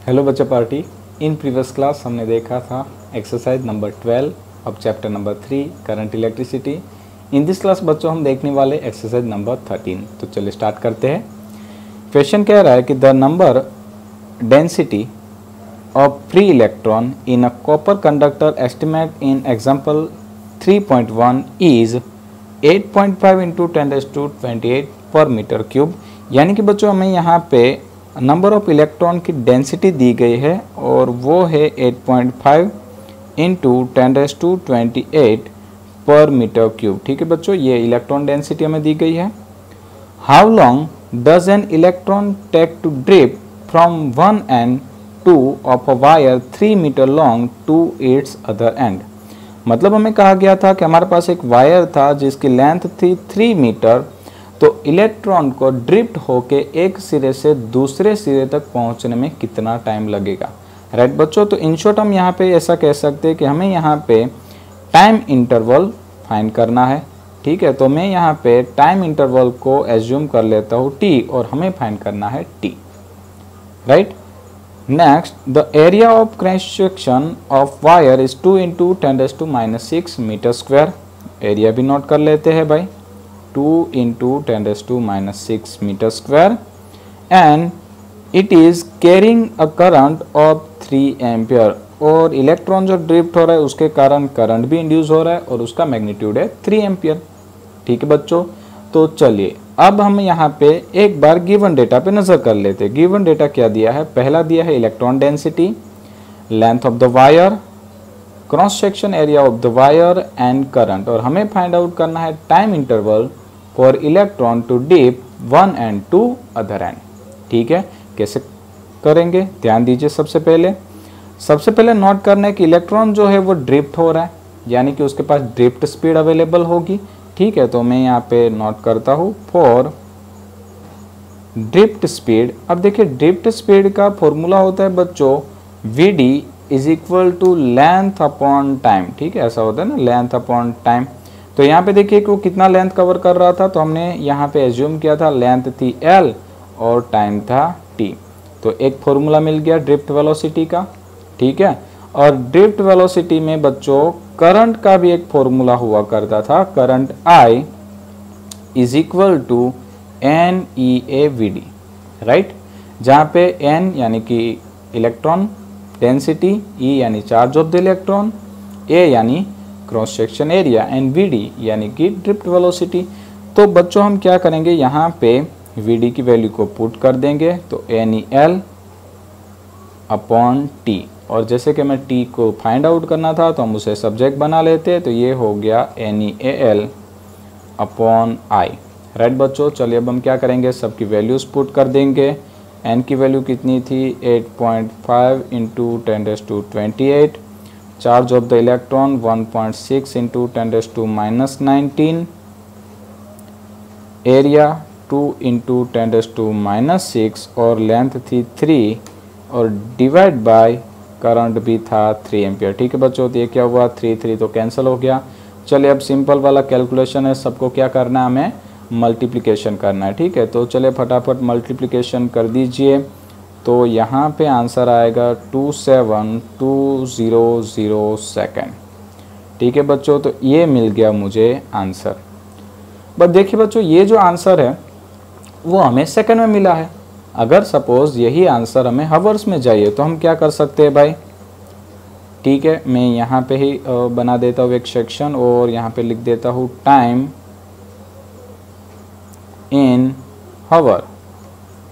Hello बच्चा party. In previous class हमने देखा था एक्सरसाइज नंबर 12 अब chapter number 3 current electricity. In this class बच्चों हम देखने वाले एक्सरसाइज नंबर 13। तो चलिए स्टार्ट करते हैं। क्वेश्चन कह रहा है कि the number density of free electron in a copper conductor estimate in example 3.1 is 8.5 into 10⁻28 पर मीटर क्यूब। यानी कि बच्चों हमें यहाँ पे नंबर ऑफ इलेक्ट्रॉन की डेंसिटी दी गई है और वो है 8.5 इंटू 10⁻28 पर मीटर क्यूब। ठीक है बच्चों, ये इलेक्ट्रॉन डेंसिटी हमें दी गई है। How long does an electron take to drift from one end to of a wire 3 metre long to its other end. मतलब हमें कहा गया था कि हमारे पास एक वायर था जिसकी लेंथ थी 3 मीटर, तो इलेक्ट्रॉन को ड्रिफ्ट होके एक सिरे से दूसरे सिरे तक पहुंचने में कितना टाइम लगेगा। राइट बच्चों, तो इन शॉर्ट हम यहाँ पे ऐसा कह सकते हैं कि हमें यहाँ पे टाइम इंटरवल फाइंड करना है। ठीक है, तो मैं यहाँ पे टाइम इंटरवल को एज्यूम कर लेता हूँ टी और हमें फाइंड करना है T. Right, next the area of cross section of wire is 2 into 10⁻6 metre square. Area भी नोट कर लेते हैं भाई, 2 into 10⁻6 meter square and it is carrying a current of 3 ampere। और इलेक्ट्रॉन जो ड्रिफ्ट हो रहा है उसके कारण करंट भी इंड्यूस हो रहा है और उसका मैग्नीट्यूड है 3 एम्पियर। ठीक है बच्चों, तो चलिए अब हम यहाँ पे एक बार गिवन डेटा पे नजर कर लेते हैं। गिवन डेटा क्या दिया है? पहला दिया है electron density, length of the wire, cross section area of the wire and current, और हमें फाइंड आउट करना है time interval for electron to dip one end to other end. ठीक है, कैसे करेंगे ध्यान दीजिए। सबसे पहले नोट करना है कि इलेक्ट्रॉन जो है वो ड्रिफ्ट हो रहा है, यानी कि उसके पास ड्रिफ्ट स्पीड अवेलेबल होगी। ठीक है, तो मैं यहाँ पे नोट करता हूँ फॉर ड्रिफ्ट स्पीड। अब देखिए ड्रिफ्ट स्पीड का फॉर्मूला होता है बच्चों Vd is equal to length upon time. ठीक है, ऐसा होता है ना, लेंथ अपॉन टाइम। तो यहाँ पे देखिए कि वो कितना लेंथ कवर कर रहा था, तो हमने यहाँ पे एज्यूम किया था लेंथ थी L और टाइम था T। तो एक फॉर्मूला मिल गया ड्रिफ्ट वेलोसिटी का। ठीक है, और ड्रिफ्ट वेलोसिटी में बच्चों करंट का भी एक फॉर्मूला हुआ करता था, current I is equal to NEAVD। Right, जहाँ पे N यानी कि इलेक्ट्रॉन डेंसिटी, E यानी charge of the electron, A यानी cross section area and Vd यानी कि ड्रिफ्ट वेलोसिटी। तो बच्चों हम क्या करेंगे, यहाँ पे Vd की वैल्यू को पुट कर देंगे, तो NEL अपॉन T, और जैसे कि मैं T को फाइंड आउट करना था तो हम उसे सब्जेक्ट बना लेते, तो ये हो गया NEAL अपॉन I। राइट बच्चों, चलिए अब हम क्या करेंगे, सबकी वैल्यूज पुट कर देंगे। N की वैल्यू कितनी थी 8.5 into 10⁻28, charge of the electron 1.6 into 10⁻19, area 2 into 10⁻6 और लेंथ थी 3 और डिवाइड बाय करंट भी था 3 एम्पियर। ठीक है बच्चों, तो ये क्या हुआ 3 तो कैंसिल हो गया। चलिए अब सिंपल वाला कैलकुलेशन है, सबको क्या करना है, हमें मल्टीप्लिकेशन करना है। ठीक है, तो चलिए फटाफट मल्टीप्लिकेशन कर दीजिए। तो यहाँ पे आंसर आएगा 27200 सेकेंड। ठीक है बच्चों, तो ये मिल गया मुझे आंसर। बट देखिए बच्चों, ये जो आंसर है वो हमें सेकेंड में मिला है। अगर सपोज यही आंसर हमें हावर्स में चाहिए तो हम क्या कर सकते हैं भाई। ठीक है, मैं यहाँ पे ही बना देता हूँ एक सेक्शन और यहाँ पे लिख देता हूँ टाइम इन हावर।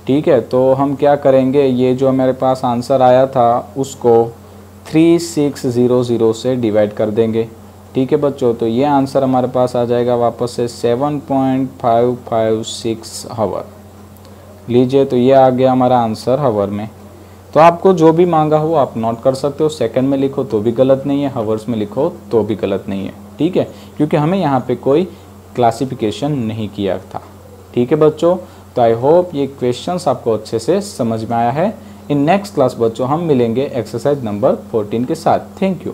ठीक है, तो हम क्या करेंगे, ये जो हमारे पास आंसर आया था उसको 3600 से डिवाइड कर देंगे। ठीक है बच्चों, तो ये आंसर हमारे पास आ जाएगा वापस से 7.556 हावर। लीजिए, तो ये आ गया हमारा आंसर हावर में। तो आपको जो भी मांगा हो आप नोट कर सकते हो, सेकंड में लिखो तो भी गलत नहीं है, हावर्स में लिखो तो भी गलत नहीं है। ठीक है, क्योंकि हमें यहाँ पे कोई क्लासिफिकेशन नहीं किया था। ठीक है बच्चों, तो आई होप ये क्वेश्चंस आपको अच्छे से समझ में आया है। इन नेक्स्ट क्लास बच्चों हम मिलेंगे एक्सरसाइज नंबर 14 के साथ। Thank you.